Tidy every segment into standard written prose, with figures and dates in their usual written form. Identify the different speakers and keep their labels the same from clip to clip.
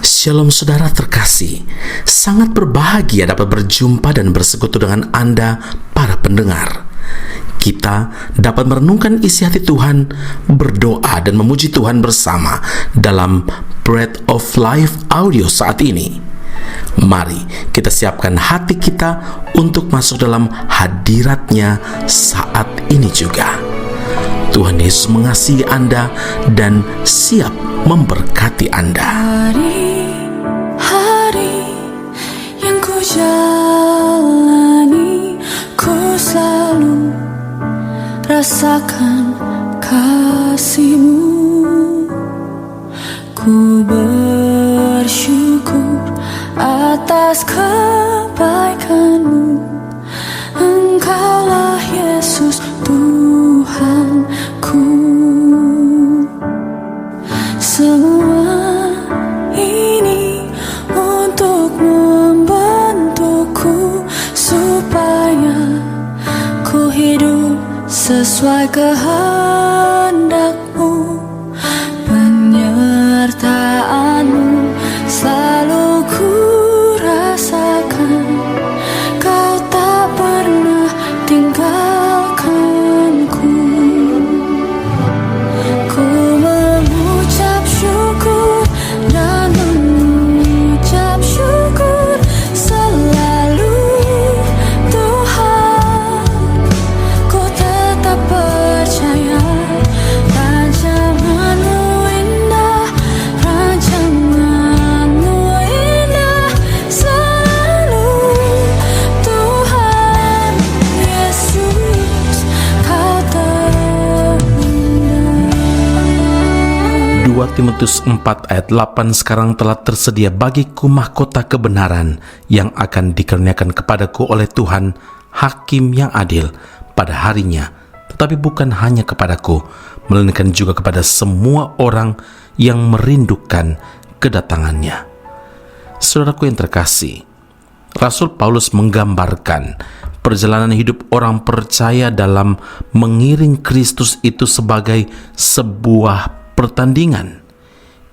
Speaker 1: Shalom saudara terkasih, sangat berbahagia dapat berjumpa dan bersekutu dengan Anda para pendengar. Kita dapat merenungkan isi hati Tuhan, berdoa dan memuji Tuhan bersama dalam Bread of Life audio saat ini. Mari kita siapkan hati kita untuk masuk dalam hadirat-Nya saat ini juga. Tuhan Yesus mengasihi Anda dan siap memberkati Anda.
Speaker 2: Hari-hari yang ku jalani, ku selalu rasakan kasih-Mu. Ku bersyukur atas kebaikan-Mu. Engkaulah Yesus Tuhanku. Semua ini untuk membentukku supaya ku hidup sesuai kehendak-Mu. Penyertaan-Mu selalu ku rasakan. Kau tak pernah tinggalkanku. Ku mengucap syukur dan mengucap syukur selalu, Tuhan. Ku tetap percaya rancangan-Mu indah, rancangan-Mu indah selalu, Tuhan Yesus, Kau terindah.
Speaker 1: 2 Timotius 4 ayat 8, sekarang telah tersedia bagiku mahkota kebenaran yang akan dikaruniakan kepadaku oleh Tuhan, Hakim yang adil pada harinya, tetapi bukan hanya kepadaku, melainkan juga kepada semua orang yang merindukan kedatangannya. Saudaraku yang terkasih, Rasul Paulus menggambarkan perjalanan hidup orang percaya dalam mengiring Kristus itu sebagai sebuah pertandingan.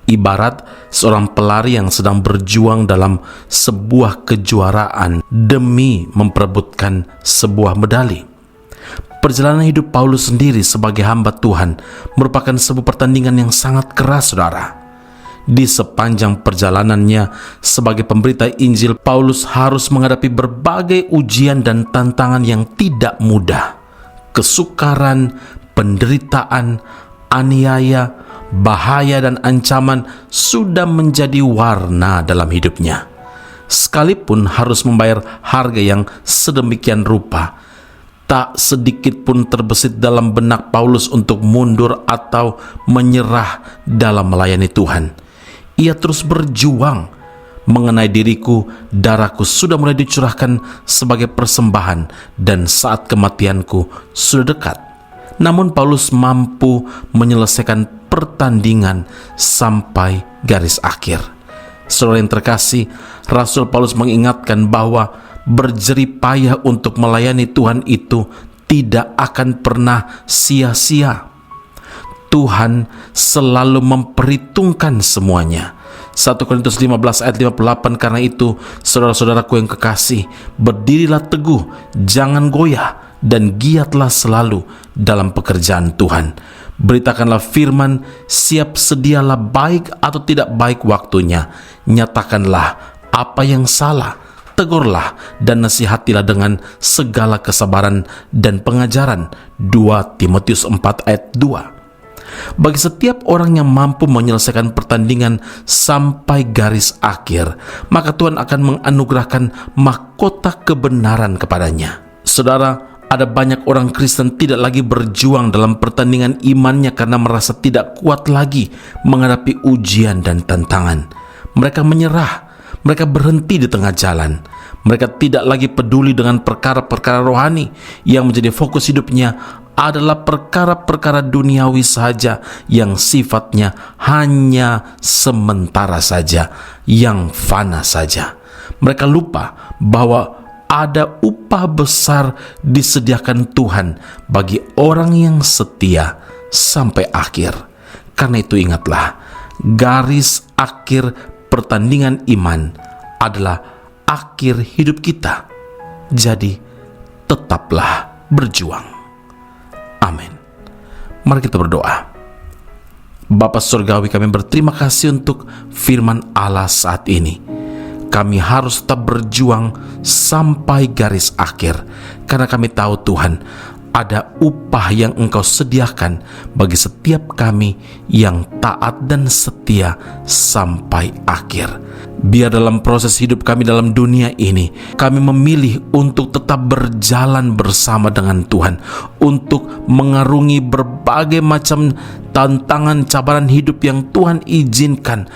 Speaker 1: Ibarat seorang pelari yang sedang berjuang dalam sebuah kejuaraan demi memperebutkan sebuah medali. Perjalanan hidup Paulus sendiri sebagai hamba Tuhan merupakan sebuah pertandingan yang sangat keras, saudara. Di sepanjang perjalanannya sebagai pemberita Injil, Paulus harus menghadapi berbagai ujian dan tantangan yang tidak mudah. Kesukaran, penderitaan, aniaya, bahaya dan ancaman sudah menjadi warna dalam hidupnya. Sekalipun harus membayar harga yang sedemikian rupa, tak sedikit pun terbesit dalam benak Paulus untuk mundur atau menyerah dalam melayani Tuhan. Ia terus berjuang. Mengenai diriku, darahku sudah mulai dicurahkan sebagai persembahan dan saat kematianku sudah dekat. Namun Paulus mampu menyelesaikan pertandingan sampai garis akhir. Saudara yang terkasih, Rasul Paulus mengingatkan bahwa berjerih payah untuk melayani Tuhan itu tidak akan pernah sia-sia. Tuhan selalu memperhitungkan semuanya. 1 Korintus 15 ayat 58, karena itu saudara-saudaraku yang kekasih, berdirilah teguh, jangan goyah, dan giatlah selalu dalam pekerjaan Tuhan. Beritakanlah firman, siap sedialah baik atau tidak baik waktunya. Nyatakanlah apa yang salah, tegurlah dan nasihatilah dengan segala kesabaran dan pengajaran. 2 Timotius 4 ayat 2. Bagi setiap orang yang mampu menyelesaikan pertandingan sampai garis akhir, maka Tuhan akan menganugerahkan mahkota kebenaran kepadanya. Saudara, ada banyak orang Kristen tidak lagi berjuang dalam pertandingan imannya karena merasa tidak kuat lagi menghadapi ujian dan tantangan. Mereka menyerah, mereka berhenti di tengah jalan. Mereka tidak lagi peduli dengan perkara-perkara rohani. Yang menjadi fokus hidupnya adalah perkara-perkara duniawi saja yang sifatnya hanya sementara saja, yang fana saja. Mereka lupa bahwa ada upah besar disediakan Tuhan bagi orang yang setia sampai akhir. Karena itu ingatlah, garis akhir pertandingan iman adalah akhir hidup kita. Jadi, tetaplah berjuang. Amin. Mari kita berdoa. Bapa Surgawi, kami berterima kasih untuk firman Allah saat ini. Kami harus tetap berjuang sampai garis akhir, karena kami tahu Tuhan, ada upah yang Engkau sediakan bagi setiap kami yang taat dan setia sampai akhir. Biar dalam proses hidup kami dalam dunia ini, kami memilih untuk tetap berjalan bersama dengan Tuhan, untuk mengarungi berbagai macam tantangan cabaran hidup yang Tuhan izinkan.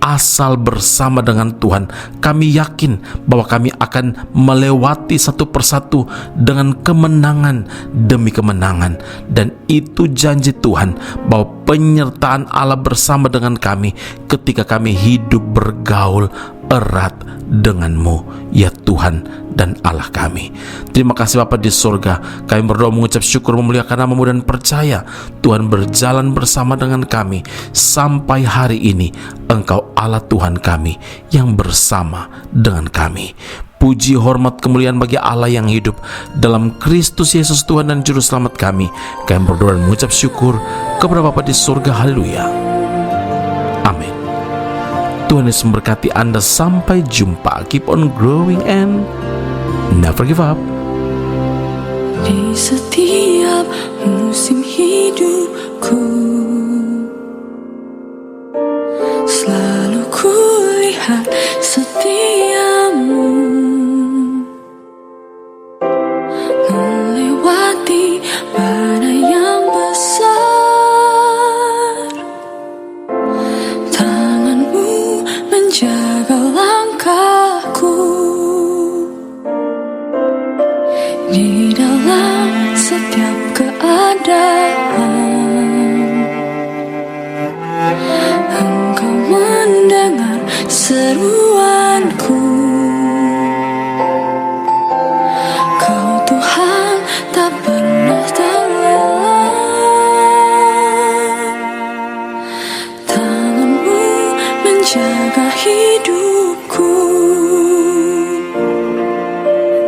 Speaker 1: Asal bersama dengan Tuhan, kami yakin bahwa kami akan melewati satu persatu dengan kemenangan demi kemenangan. Dan itu janji Tuhan, bahwa penyertaan Allah bersama dengan kami ketika kami hidup bergaul erat dengan-Mu, ya Tuhan dan Allah kami. Terima kasih Bapa di surga. Kami berdoa mengucap syukur, memuliakan nama-Mu, dan percaya Tuhan berjalan bersama dengan kami sampai hari ini. Engkau Allah Tuhan kami yang bersama dengan kami. Puji, hormat, kemuliaan bagi Allah yang hidup dalam Kristus Yesus Tuhan dan Juru Selamat kami. Kami berdoa dan mengucap syukur kepada Bapa di surga. Haleluya. Amin. Tuhan Yesus memberkati Anda. Sampai jumpa. Keep on growing and never give up.
Speaker 2: Di setiap musim hidupku, selalu kulihat setiamu melewati badai yang besar. Tanganmu menjaga langkahku di dalam setiap keadaan. Engkau mendengar seruanku. Kau Tuhan tak pernah terlelap. Tangan-Mu menjaga hidupku.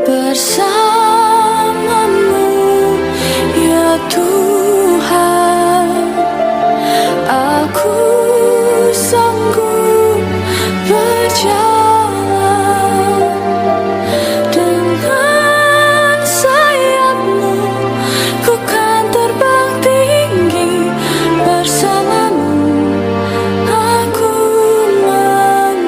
Speaker 2: Bersama-Mu, ya Tuhan, aku sanggup berjalan. Dengan sayap-Mu ku kan terbang tinggi. Bersama-Mu aku menang.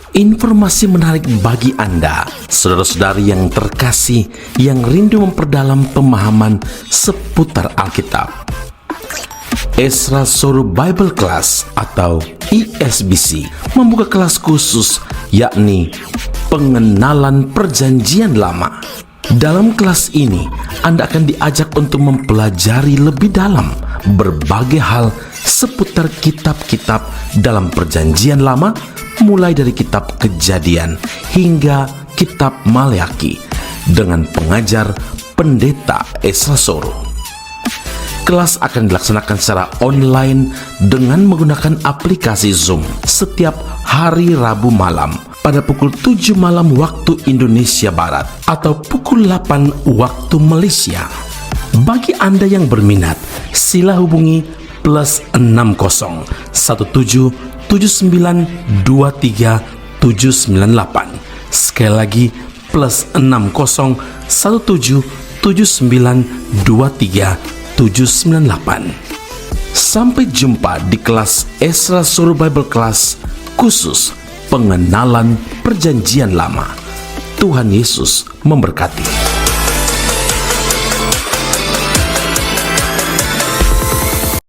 Speaker 1: Informasi menarik bagi Anda, saudara-saudari yang terkasih, yang rindu memperdalam pemahaman seputar Alkitab. Ezra Soru Bible Class atau ESBC membuka kelas khusus, yakni pengenalan Perjanjian Lama. Dalam kelas ini, Anda akan diajak untuk mempelajari lebih dalam berbagai hal seputar kitab-kitab dalam Perjanjian Lama, mulai dari kitab Kejadian hingga kitab Maleakhi, dengan pengajar Pendeta Ezra Soru. Kelas akan dilaksanakan secara online dengan menggunakan aplikasi Zoom setiap hari Rabu malam pada pukul 7 malam waktu Indonesia Barat atau pukul 8 waktu Malaysia. Bagi Anda yang berminat, sila hubungi +60 17 79 23 798. Sekali lagi +60 17 79 23 798. Sampai jumpa di kelas Ezra Soru Bible Class khusus pengenalan Perjanjian Lama. Tuhan Yesus memberkati.